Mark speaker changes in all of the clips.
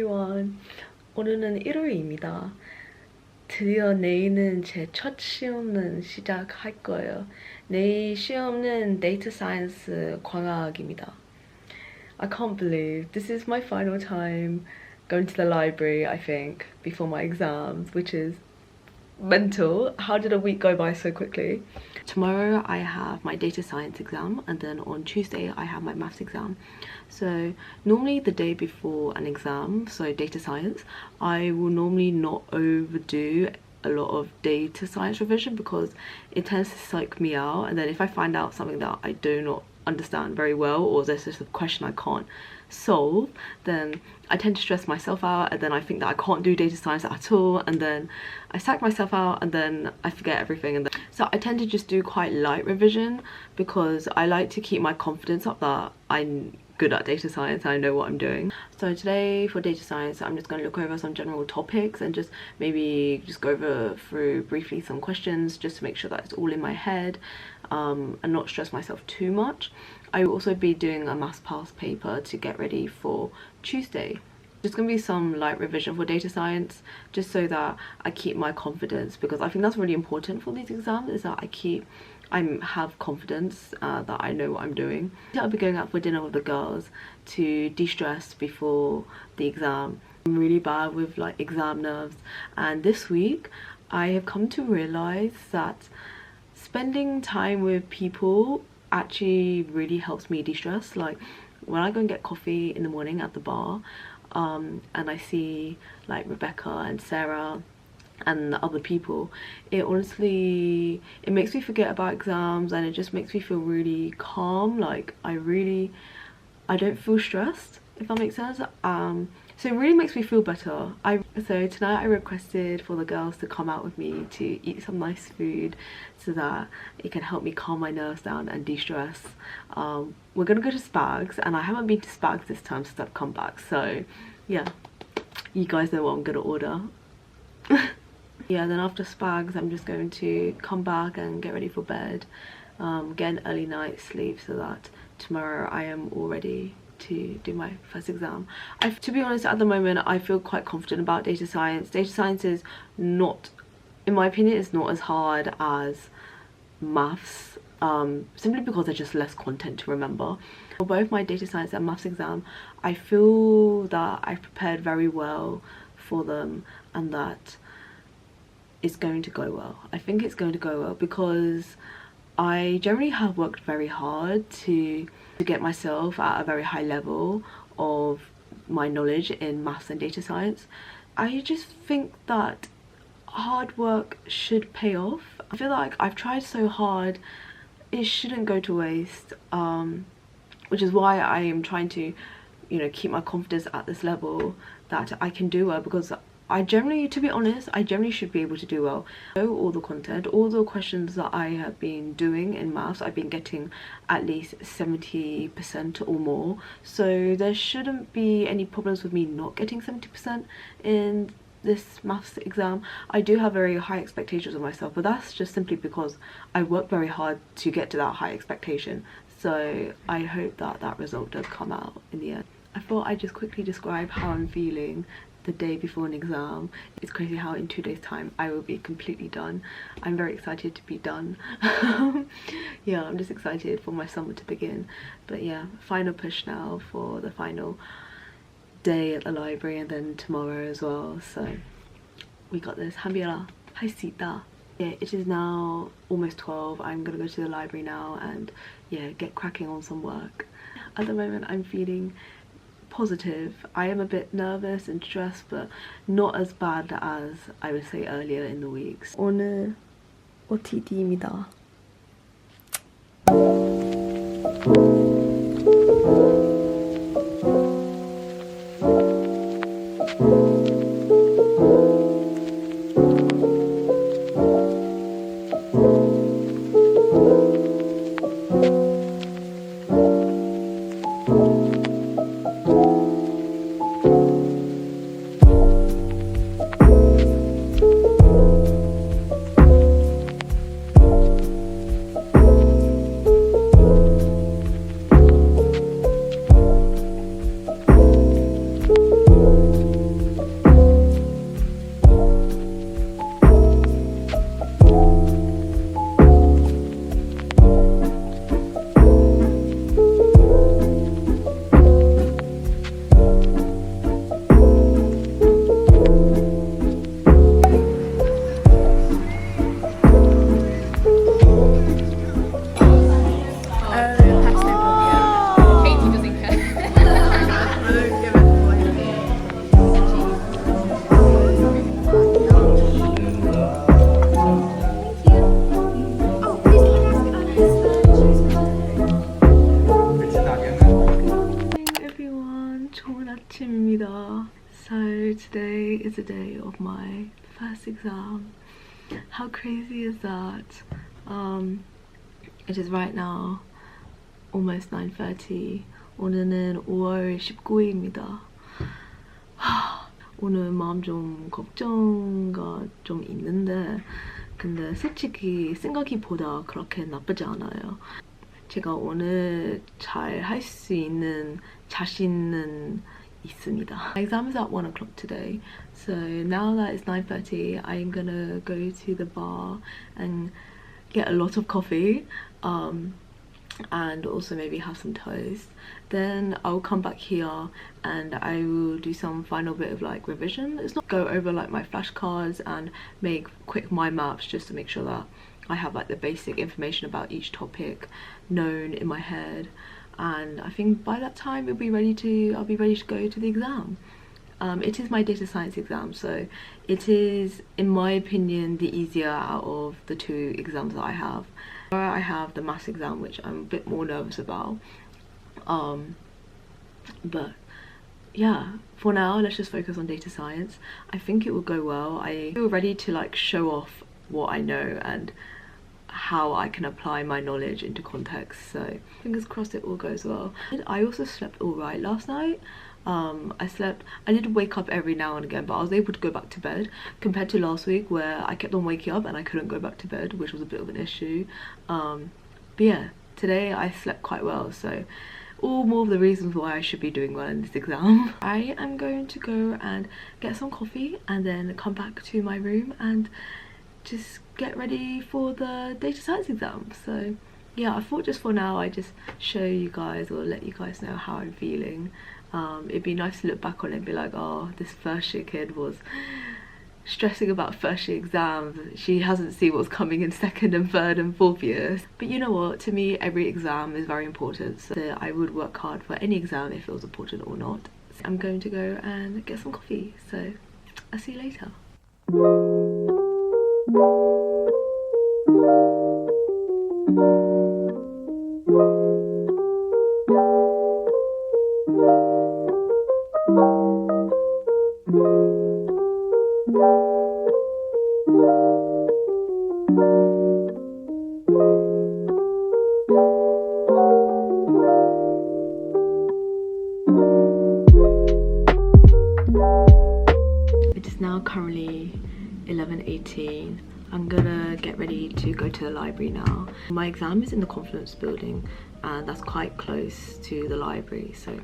Speaker 1: everyone. 오늘은 일요일입니다. 드디어 내일은 제 첫 시험은 시작할 거예요. 내일 시험은 데이터 사이언스 광학입니다. I can't believe this is my final time going to the library, I think, before my exams, which is mental. How did a week go by so quickly? Tomorrow I have my data science exam, and then on Tuesday I have my maths exam. So normally the day before an exam, so data science, I will normally not overdo a lot of data science revision because it tends to psych me out, and then if I find out something that I do not understand very well, or there's just a question I can't solve, then I tend to stress myself out, and then I think that I can't do data science at all, and then I sack myself out, and then I forget everything. And then so I tend to just do quite light revision because I like to keep my confidence up that I'm good at data science and I know what I'm doing. So today for data science, I'm just going to look over some general topics and just maybe just go through briefly some questions just to make sure that it's all in my head, and not stress myself too much. I will also be doing a maths past paper to get ready for Tuesday. There's going to be some light revision for data science just so that I keep my confidence, because I think that's really important for these exams, is that I have confidence that I know what I'm doing. I'll be going out for dinner with the girls to de-stress before the exam. I'm really bad with like exam nerves, and this week I have come to realise that spending time with people actually really helps me de-stress. Like when I go and get coffee in the morning at the bar, and I see like Rebecca and Sarah and the other people, it honestly, it makes me forget about exams, and it just makes me feel really calm. Like I don't feel stressed, if that makes sense. So it really makes me feel better. So tonight I requested for the girls to come out with me to eat some nice food so that it can help me calm my nerves down and de-stress. We're gonna go to Spags, and I haven't been to Spags this time since I've come back, so yeah, you guys know what I'm gonna order. Yeah, then after Spags I'm just going to come back and get ready for bed, get an early night's sleep so that tomorrow I am all ready to do my first exam. To be honest, at the moment I feel quite confident about data science. Data science is not, in my opinion, it's not as hard as maths, simply because there's just less content to remember. For both my data science and maths exam, I feel that I've prepared very well for them, and that it's going to go well. I think it's going to go well because I generally have worked very hard to get myself at a very high level of my knowledge in maths and data science. I just think that hard work should pay off. I feel like I've tried so hard, it shouldn't go to waste, which is why I am trying to, you know, keep my confidence at this level that I can do well, because I generally, to be honest, I generally should be able to do well. I know all the content, all the questions that I have been doing in maths, I've been getting at least 70% or more. So there shouldn't be any problems with me not getting 70% in this maths exam. I do have very high expectations of myself, but that's just simply because I work very hard to get to that high expectation. So I hope that that result does come out in the end. I thought I'd just quickly describe how I'm feeling the day before an exam. It's crazy how in 2 days time I will be completely done. I'm very excited to be done. Yeah, I'm just excited for my summer to begin. But yeah, final push now for the final day at the library, and then tomorrow as well. So we got this. Hambiara, hi Sita. Yeah, it is now almost 12. I'm gonna go to the library now and yeah, get cracking on some work. At the moment I'm feeling positive. I am a bit nervous and stressed, but not as bad as I would say earlier in the weeks. 오늘 OTD입니다. So today is the day of my first exam. How crazy is that? It is right now almost 9:30. 오늘은 5월 19일입니다. 오늘 마음 좀 걱정가 좀 있는데 근데 솔직히 생각보다 그렇게 나쁘지 않아요. 제가 오늘 잘 할 수 있는 자신은 있습니다. My exam is at 1 o'clock today, so now that it's 9:30, I'm gonna go to the bar and get a lot of coffee, and also maybe have some toast. Then I'll come back here and I will do some final bit of like revision. It's not go over like my flashcards and make quick mind maps just to make sure that I have like the basic information about each topic known in my head. And I think by that time I'll be ready to go to the exam. It is my data science exam, so it is, in my opinion, the easier out of the two exams that I have. I have the maths exam, which I'm a bit more nervous about. But yeah, for now, let's just focus on data science. I think it will go well. I feel ready to like show off what I know and how I can apply my knowledge into context, so fingers crossed it all goes well. I also slept all right last night. I did wake up every now and again, but I was able to go back to bed compared to last week where I kept on waking up and I couldn't go back to bed, which was a bit of an issue. But yeah, today I slept quite well, so all more of the reasons why I should be doing well in this exam. I am going to go and get some coffee and then come back to my room and just get ready for the data science exam. So yeah, I thought just for now I just show you guys or let you guys know how I'm feeling. It'd be nice to look back on it and be like, oh, this first year kid was stressing about first year exams. She hasn't seen what's coming in second and third and fourth years. But you know what, to me every exam is very important, so I would work hard for any exam if it was important or not. So I'm going to go and get some coffee, so I'll see you later. It is now currently 11:18. I'm gonna get ready to go to the library now. My exam is in the Confluence building and that's quite close to the library, so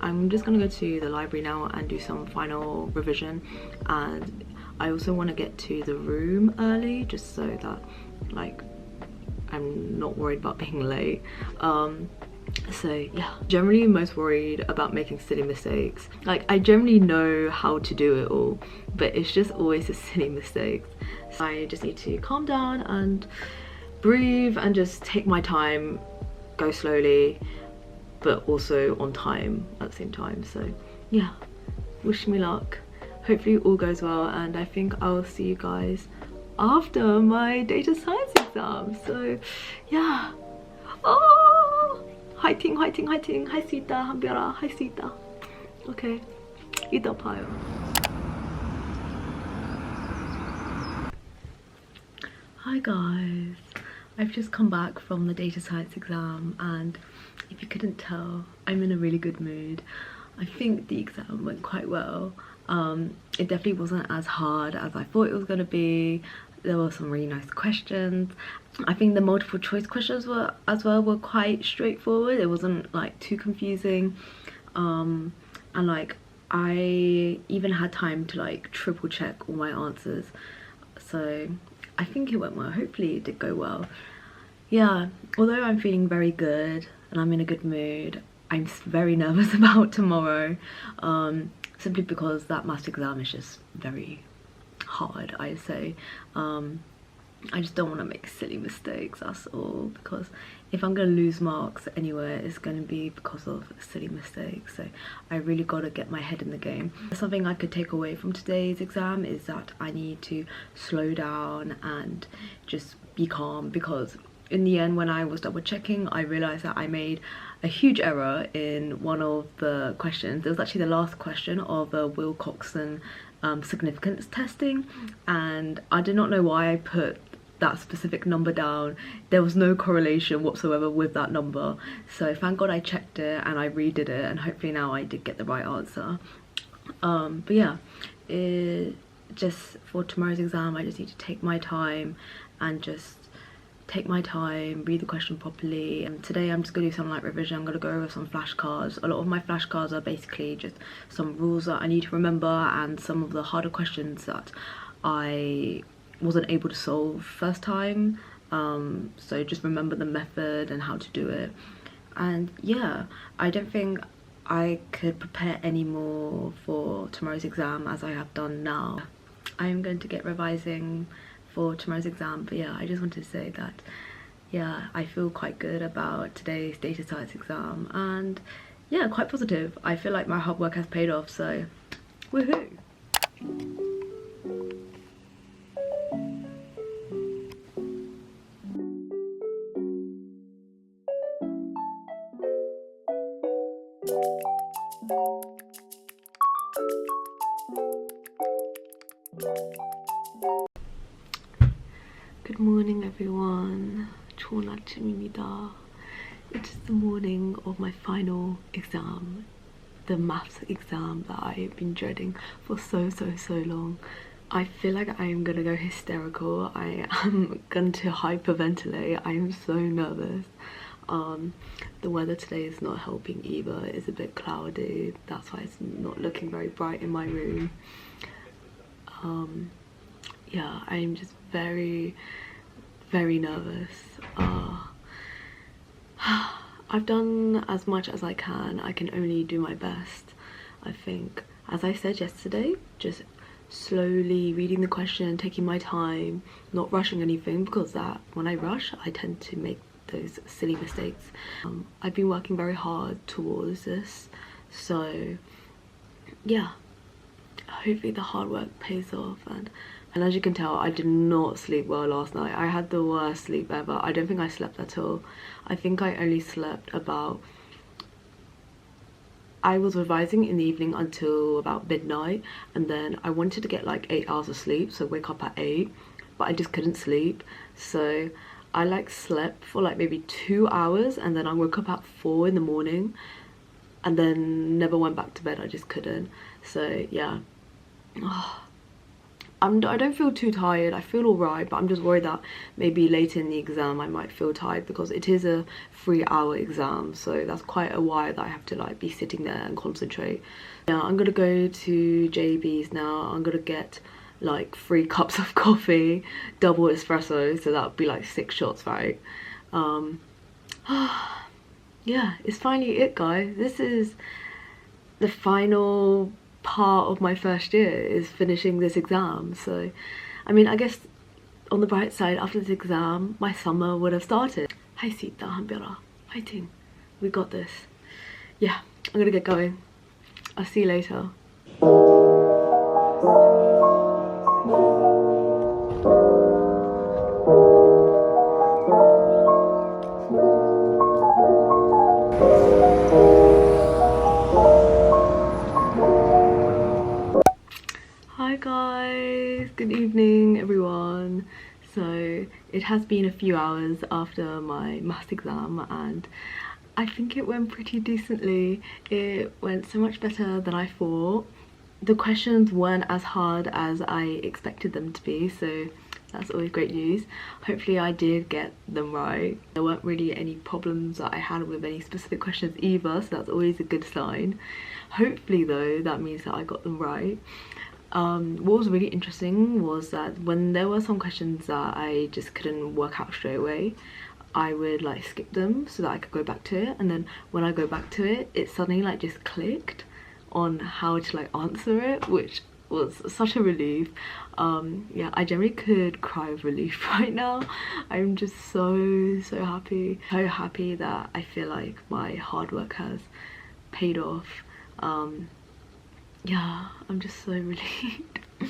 Speaker 1: I'm just gonna go to the library now and do some final revision. And I also want to get to the room early just so that like I'm not worried about being late. So yeah, generally most worried about making silly mistakes. Like I generally know how to do it all, but it's just always the silly mistakes. So I just need to calm down and breathe and just take my time, go slowly but also on time at the same time. So yeah, wish me luck, hopefully all goes well, and I think I'll see you guys after my data science exam. So yeah, 화이팅 화이팅 화이팅, 할 수 있다 한별아, 할 수 있다. 오케이, 이따 봐요. Hi guys, I've just come back from the data science exam and if you couldn't tell, I'm in a really good mood. I think the exam went quite well. It definitely wasn't as hard as I thought it was going to be. There were some really nice questions. I think the multiple choice questions were quite straightforward. It wasn't like too confusing, and like I even had time to like triple check all my answers, so I think it went well. Hopefully it did go well. Yeah, although I'm feeling very good and I'm in a good mood, I'm very nervous about tomorrow, simply because that maths exam is just very hard, I'd say. I just don't want to make silly mistakes, that's all, because if I'm going to lose marks anywhere, it's going to be because of silly mistakes. So I really got to get my head in the game. Something I could take away from today's exam is that I need to slow down and just be calm, because in the end when I was double checking I realized that I made a huge error in one of the questions. It was actually the last question of a Wilcoxon significance testing, and I did not know why I put that specific number down. There was no correlation whatsoever with that number, so thank God I checked it and I redid it, and hopefully now I did get the right answer. But yeah, just for tomorrow's exam I just need to take my time and just read the question properly. And today I'm just gonna do some light revision. I'm gonna go over some flashcards. A lot of my flashcards are basically just some rules that I need to remember and some of the harder questions that I wasn't able to solve first time. So just remember the method and how to do it. And yeah, I don't think I could prepare any more for tomorrow's exam as I have done now. I'm going to get revising for tomorrow's exam, but yeah, I just wanted to say that yeah, I feel quite good about today's data science exam, and yeah, quite positive. I feel like my hard work has paid off, so woohoo! Good morning everyone. 좋은 아침입니다. It is the morning of my final exam, the maths exam that I've been dreading for so long. I feel like I am gonna go hysterical. I am going to hyperventilate. I am so nervous. The weather today is not helping either. It's a bit cloudy. That's why it's not looking very bright in my room. Yeah, I'm just very nervous. I've done as much as I can. I can only do my best. I think, as I said yesterday, just slowly reading the question, taking my time, not rushing anything, because that when I rush I tend to make those silly mistakes. I've been working very hard towards this, so yeah, hopefully the hard work pays off. And as you can tell, I did not sleep well last night. I had the worst sleep ever. I don't think I slept at all. I think I only slept about... I was revising in the evening until about midnight, and then I wanted to get like 8 hours of sleep, so wake up at 8, but I just couldn't sleep. So I like slept for like maybe 2 hours, and then I woke up at 4 in the morning, and then never went back to bed. I just couldn't. So yeah. I don't feel too tired. I feel alright, but I'm just worried that maybe later in the exam I might feel tired, because it is a 3-hour exam, so that's quite a while that I have to like be sitting there and concentrate. Yeah, I'm gonna go to JB's now. I'm gonna get like 3 cups of coffee, double espresso, so that would be like 6 shots, right? Yeah, it's finally it, guys. This is the final part of my first year, is finishing this exam. So I mean, I guess on the bright side, after this exam my summer would have started. Hi Sita, 한별아, fighting. We got this. Yeah, I'm gonna get going. I'll see you later. Hi guys, good evening everyone. So it has been a few hours after my maths exam, and I think it went pretty decently. It went so much better than I thought. The questions weren't as hard as I expected them to be, so that's always great news. Hopefully I did get them right. There weren't really any problems that I had with any specific questions either, so that's always a good sign. Hopefully though, that means that I got them right. What was really interesting was that when there were some questions that I just couldn't work out straight away, I would like skip them so that I could go back to it, and then when I go back to it, it suddenly like just clicked on how to like answer it, which was such a relief. Yeah, I generally could cry of relief right now. I'm just so happy that I feel like my hard work has paid off. Yeah, I'm just so relieved. There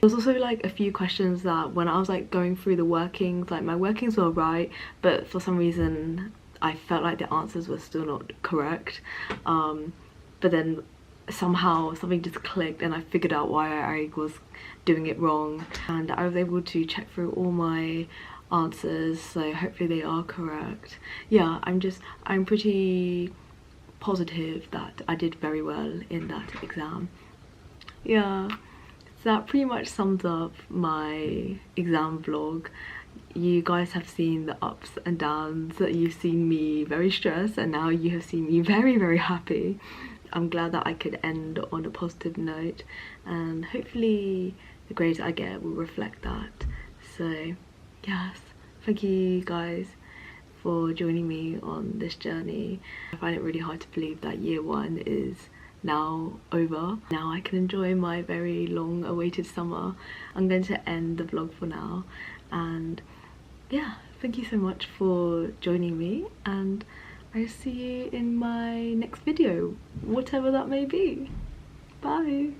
Speaker 1: was also like a few questions that when I was like going through the workings, like my workings were right, but for some reason I felt like the answers were still not correct, but then somehow something just clicked and I figured out why I was doing it wrong, and I was able to check through all my answers, so hopefully they are correct. Yeah, I'm pretty positive that I did very well in that exam. Yeah, so that pretty much sums up my exam vlog. You guys have seen the ups and downs. You've seen me very stressed, and now you have seen me very, very happy. I'm glad that I could end on a positive note, and hopefully the grades I get will reflect that. So yes, thank you guys for joining me on this journey. I find it really hard to believe that year one is now over. Now I can enjoy my very long awaited summer. I'm going to end the vlog for now, and yeah, thank you so much for joining me, and I'll see you in my next video, whatever that may be. Bye!